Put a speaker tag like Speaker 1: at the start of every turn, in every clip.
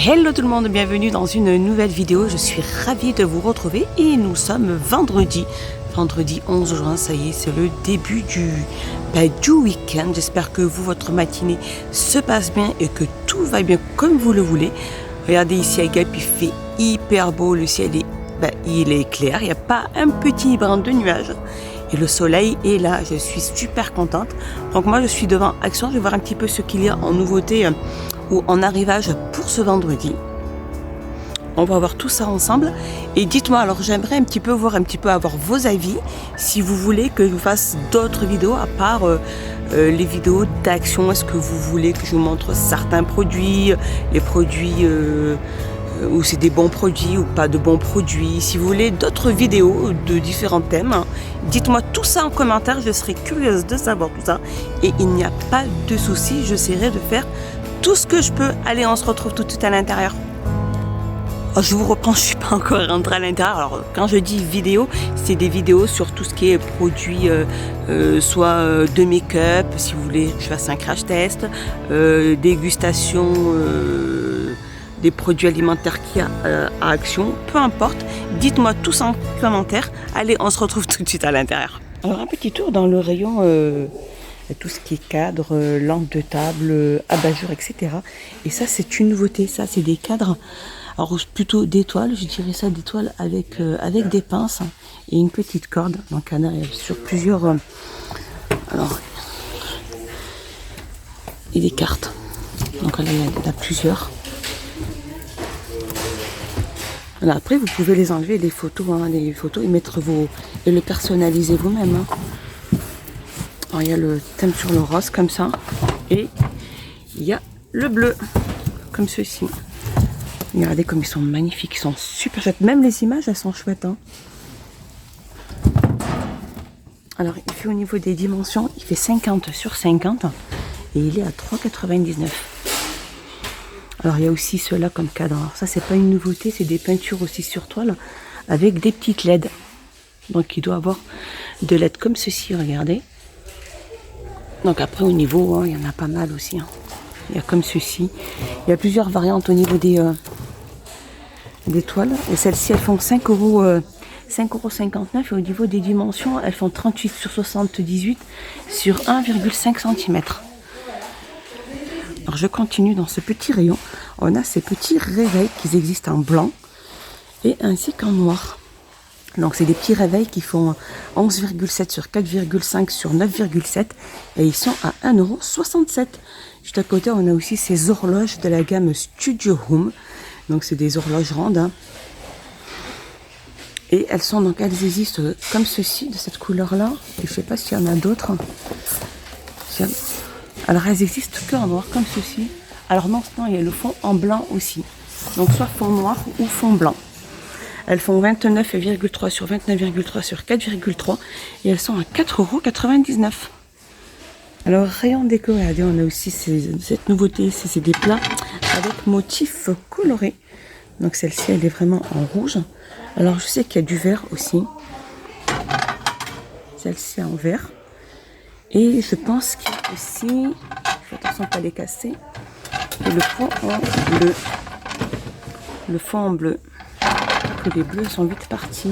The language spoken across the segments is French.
Speaker 1: Hello tout le monde, bienvenue dans une nouvelle vidéo. Je suis ravie de vous retrouver et nous sommes vendredi 11 juin. Ça y est, c'est le début du week-end. J'espère que vous, votre matinée se passe bien et que tout va bien comme vous le voulez. Regardez ici à Gap, il fait hyper beau, le ciel il est clair, il n'y a pas un petit brin de nuage. Et le soleil est là, je suis super contente. Donc moi je suis devant Action, je vais voir un petit peu ce qu'il y a en nouveauté ou en arrivage pour ce vendredi. On va voir tout ça ensemble. Et dites-moi, alors j'aimerais un petit peu avoir vos avis. Si vous voulez que je vous fasse d'autres vidéos à part les vidéos d'Action. Est-ce que vous voulez que je vous montre certains produits, les produits où c'est des bons produits ou pas de bons produits. Si vous voulez d'autres vidéos de différents thèmes, dites-moi tout ça en commentaire, je serai curieuse de savoir tout ça. Et il n'y a pas de souci, j'essaierai de faire tout ce que je peux. Allez, on se retrouve tout de suite à l'intérieur. Oh, je vous reprends, je ne suis pas encore rentrée à l'intérieur. Alors, quand je dis vidéo, c'est des vidéos sur tout ce qui est produits, soit de make-up, si vous voulez que je fasse un crash test, dégustation des produits alimentaires qu'il y a à Action, peu importe, dites-moi tous en commentaire. Allez, on se retrouve tout de suite à l'intérieur. Alors un petit tour dans le rayon, tout ce qui est cadre, lampe de table, abat-jour, etc. Et ça c'est une nouveauté, ça c'est des cadres, alors plutôt d'étoiles, je dirais ça d'étoiles avec des pinces et une petite corde. Donc on a sur plusieurs, alors, et des cartes. Donc là il y en a plusieurs. Voilà, après vous pouvez les enlever, les photos et mettre et le personnaliser vous-même. Alors il y a le thème sur le rose comme ça et il y a le bleu comme ceci. Regardez comme ils sont magnifiques, ils sont super chouettes. Même les images elles sont chouettes. Alors il fait au niveau des dimensions, il fait 50 sur 50 et il est à 3,99 €. Alors il y a aussi ceux-là comme cadre. Alors ça c'est pas une nouveauté, c'est des peintures aussi sur toile avec des petites LED. Donc il doit avoir de LED comme ceci, regardez. Donc après au niveau, il y en a pas mal aussi. Il y a comme ceci. Il y a plusieurs variantes au niveau des toiles. Et celles-ci elles font 5,59 € et au niveau des dimensions, elles font 38 sur 78 sur 1,5 cm. Alors je continue dans ce petit rayon. On a ces petits réveils qui existent en blanc et ainsi qu'en noir. Donc c'est des petits réveils qui font 11,7 sur 4,5 sur 9,7 et ils sont à 1,67 €. Juste à côté on a aussi ces horloges de la gamme Studio Home. Donc c'est des horloges rondes. Et elles existent comme ceci, de cette couleur là. Et je ne sais pas s'il y en a d'autres. Alors elles existent que en noir comme ceci. Alors non, il y a le fond en blanc aussi. Donc soit fond noir ou fond blanc. Elles font 29,3 sur 29,3 sur 4,3 et elles sont à 4,99 €. Alors rayon déco, regardez, on a aussi cette nouveauté, c'est des plats avec motifs colorés. Donc celle-ci elle est vraiment en rouge. Alors je sais qu'il y a du vert aussi. Celle-ci en vert. Et je pense qu'il y a aussi, fais attention à ne pas les casser, et le fond en bleu. Le fond en bleu. Que les bleus sont vite partis.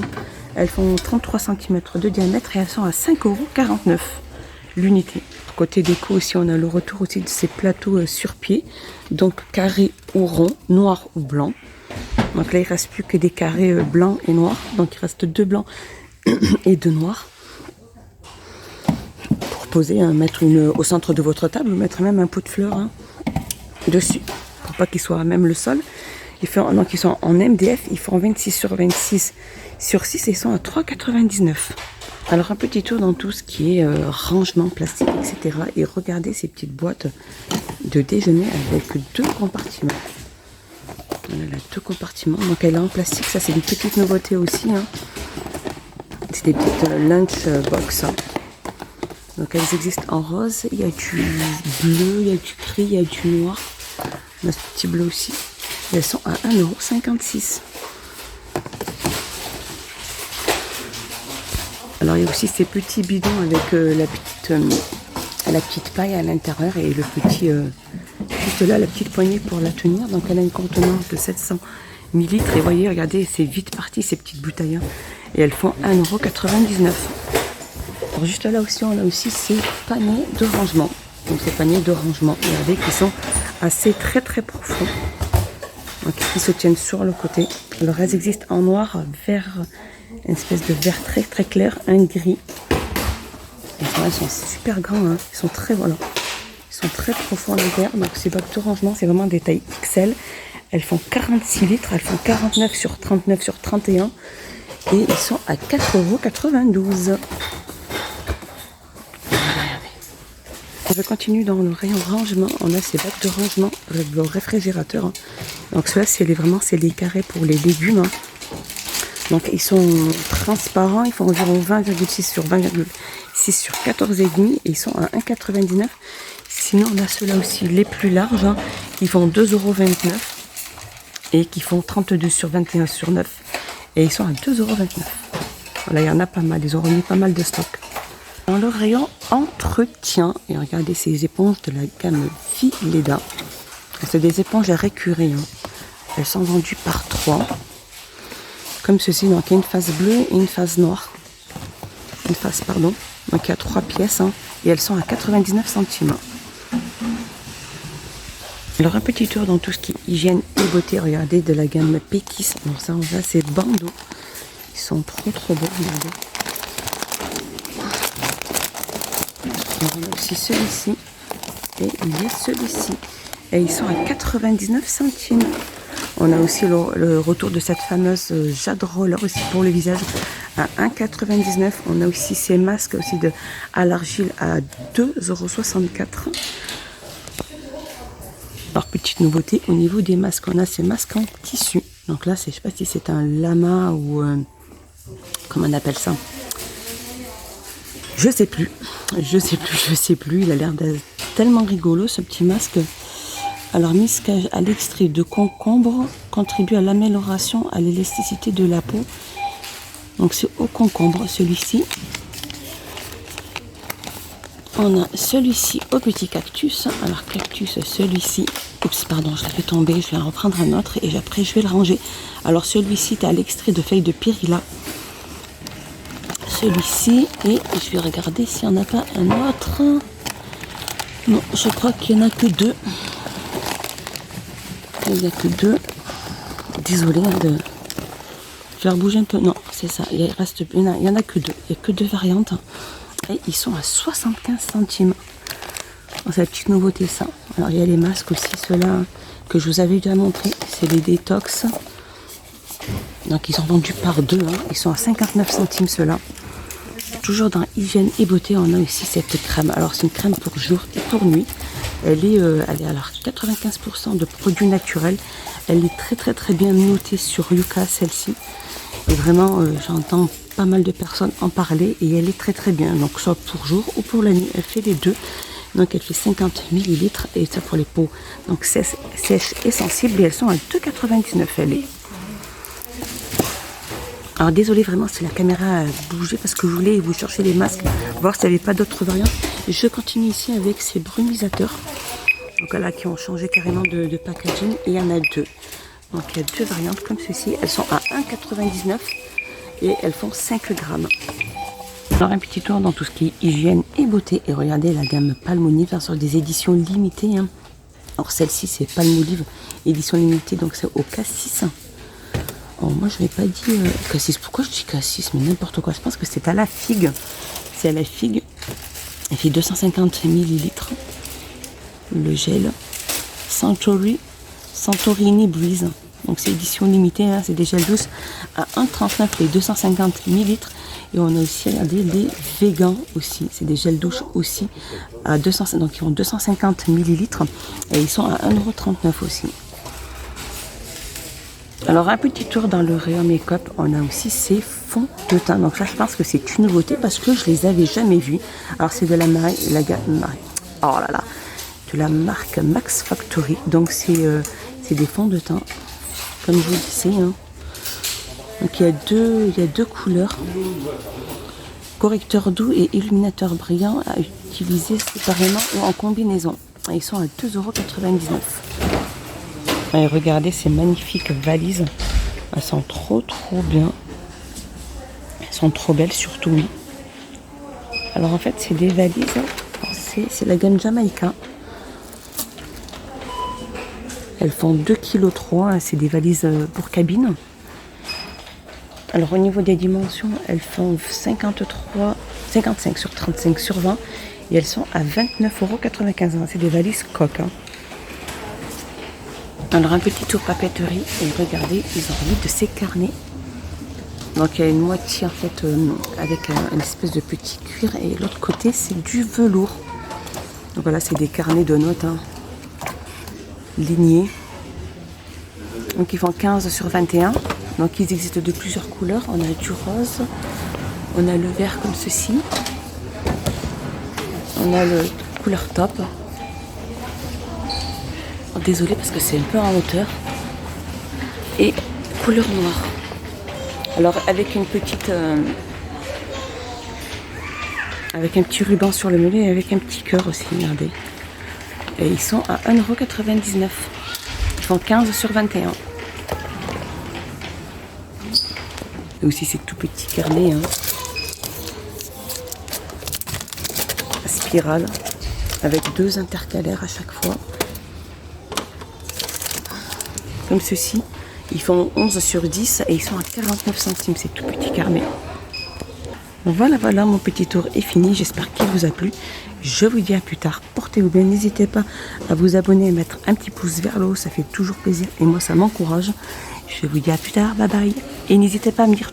Speaker 1: Elles font 33 cm de diamètre et elles sont à 5,49 € l'unité. Côté déco aussi, on a le retour aussi de ces plateaux sur pied. Donc carré ou rond, noir ou blanc. Donc là, il ne reste plus que des carrés blancs et noirs. Donc il reste 2 blancs et 2 noirs. Poser, mettre au centre de votre table, mettre même un pot de fleurs dessus, pour pas qu'il soit même le sol. Donc ils sont en MDF, ils font 26 sur 26 sur 6 et ils sont à 3,99 €. Alors un petit tour dans tout ce qui est rangement plastique, etc. Et regardez ces petites boîtes de déjeuner avec 2 compartiments. On a 2 compartiments, donc elle est en plastique, ça c'est des petites nouveautés aussi. C'est des petites lunch box. Donc elles existent en rose, il y a du bleu, il y a du gris, il y a du noir. On a ce petit bleu aussi. Et elles sont à 1,56 €. Alors il y a aussi ces petits bidons avec la petite paille à l'intérieur et le petit Juste là, la petite poignée pour la tenir. Donc elle a une contenance de 700 ml. Et vous voyez, regardez, c'est vite parti ces petites bouteilles. Hein. Et elles font 1,99 €. Alors juste là aussi, on a aussi ces paniers de rangement. Donc ces paniers de rangement, regardez, qui sont assez très profonds. Donc qui se tiennent sur le côté. Alors elles existent en noir, vert, une espèce de vert très clair, un gris. Ils sont super grands, hein. Ils sont très très profonds à l'intérieur. Donc ces bacs de rangement, c'est vraiment des tailles XL. Elles font 46 litres, elles font 49 sur 39 sur 31 et ils sont à 4,92 €. Je continue dans le rayon rangement. On a ces bacs de rangement avec le réfrigérateur. Hein. Donc ceux-là, c'est les carrés pour les légumes. Hein. Donc ils sont transparents, ils font environ 20,6 sur 20,6 sur 14,5 et ils sont à 1,99 €. Sinon on a ceux-là aussi les plus larges, hein, qui font 2,29 € et qui font 32 sur 21 sur 9 et ils sont à 2,29 €. Voilà, il y en a pas mal, ils ont remis pas mal de stock. Dans le rayon entretien, et regardez ces éponges de la gamme Vileda. C'est des éponges à récurer. Hein. Elles sont vendues par 3. Comme ceci, donc il y a une face bleue et une face noire. Une face, pardon. Donc il y a 3 pièces. Hein, et elles sont à 99 centimes. Alors un petit tour dans tout ce qui est hygiène et beauté. Regardez de la gamme Pékis. Alors ça, on voit ces bandeaux. Ils sont trop beaux, regardez. Alors on a aussi celui-ci et il y a celui-ci. Et ils sont à 99 centimes. On a aussi le retour de cette fameuse Jade Roller aussi pour le visage à 1,99 €. On a aussi ces masques aussi à l'argile à 2,64 €. Alors petite nouveauté au niveau des masques, on a ces masques en tissu. Donc là, je ne sais pas si c'est un lama ou comment on appelle ça. Je sais plus. Il a l'air d'être tellement rigolo ce petit masque. Alors, masque à l'extrait de concombre contribue à l'amélioration à l'élasticité de la peau. Donc c'est au concombre celui-ci. On a celui-ci au petit cactus. Alors cactus, celui-ci. Oups, pardon, je l'ai fait tomber. Je vais en reprendre un autre et après je vais le ranger. Alors celui-ci, tu as l'extrait de feuilles de périlla. Celui-ci et je vais regarder s'il n'y en a pas un autre. Non, je crois qu'il n'y en a que 2. Il n'y a que 2. Désolée de faire bouger un peu. Non, c'est ça. Il y en a que 2. Il n'y a que 2 variantes. Et ils sont à 75 centimes. C'est la petite nouveauté ça. Alors il y a les masques aussi, ceux-là que je vous avais déjà montré. C'est les détox. Donc ils sont vendus par 2. Hein. Ils sont à 59 centimes ceux-là. Toujours dans hygiène et beauté, on a aussi cette crème. Alors c'est une crème pour jour et pour nuit. Elle est alors 95% de produits naturels. Elle est très bien notée sur Yuka, celle-ci. Et vraiment, j'entends pas mal de personnes en parler et elle est très bien. Donc soit pour jour ou pour la nuit, elle fait les deux. Donc elle fait 50 ml et ça pour les peaux donc sèches et sensibles. Et elles sont à 2,99 €. Elle est. Alors désolé vraiment si la caméra a bougé parce que je voulais vous chercher les masques, voir s'il n'y avait pas d'autres variantes. Je continue ici avec ces brumisateurs. Donc là qui ont changé carrément de packaging et il y en a 2. Donc il y a 2 variantes comme ceci. Elles sont à 1,99 € et elles font 5 grammes. Alors un petit tour dans tout ce qui est hygiène et beauté. Et regardez la gamme Palmolive hein, sur des éditions limitées. Hein. Alors celle-ci c'est Palmolive édition limitée donc c'est au Cassis. Oh, moi je n'avais pas dit cassis. Pourquoi je dis cassis? Mais n'importe quoi. Je pense que c'est à la figue. C'est à la figue. Elle fait 250 ml. Le gel. Santorini Breeze. Donc c'est édition limitée. Hein, c'est des gels douces à 1,39 € les 250 ml. Et on a aussi regardez les végans aussi. C'est des gels douches aussi à 200. Donc ils ont 250 ml. Et ils sont à 1,39 € aussi. Alors un petit tour dans le rayon make-up, on a aussi ces fonds de teint. Donc là je pense que c'est une nouveauté parce que je les avais jamais vus. Alors c'est de la marque Max Factory. Donc c'est des fonds de teint, comme je vous disais. Hein. Donc il y a deux couleurs. Correcteur doux et illuminateur brillant à utiliser séparément ou en combinaison. Ils sont à 2,99 €. Et regardez ces magnifiques valises. Elles sont trop bien. Elles sont trop belles surtout. Oui. Alors en fait c'est des valises. C'est la gamme Jamaïca. Elles font 2,3 kg. C'est des valises pour cabine. Alors au niveau des dimensions, elles font 55 sur 35 sur 20 et elles sont à 29,95 €. C'est des valises coques. Hein. Alors un petit tour papeterie et regardez, ils ont mis de ces carnets. Donc il y a une moitié en fait avec une espèce de petit cuir et l'autre côté c'est du velours. Donc voilà, c'est des carnets de notes hein, lignés. Donc ils font 15 sur 21. Donc ils existent de plusieurs couleurs. On a du rose, on a le vert comme ceci, on a le couleur top. Oh, désolée parce que c'est un peu en hauteur. Et couleur noire. Alors avec une petite, avec un petit ruban sur le mollet et avec un petit cœur aussi. Regardez. Et ils sont à 1,99 €. Ils font 15 sur 21. Et aussi ces tout petits carnets hein, à spirale avec 2 intercalaires à chaque fois comme ceci. Ils font 11 sur 10 et ils sont à 49 centimes ces tout petits carnets. Voilà, mon petit tour est fini. J'espère qu'il vous a plu. Je vous dis à plus tard. Portez-vous bien. N'hésitez pas à vous abonner et mettre un petit pouce vers le haut. Ça fait toujours plaisir et moi ça m'encourage. Je vous dis à plus tard. Bye bye. Et n'hésitez pas à me dire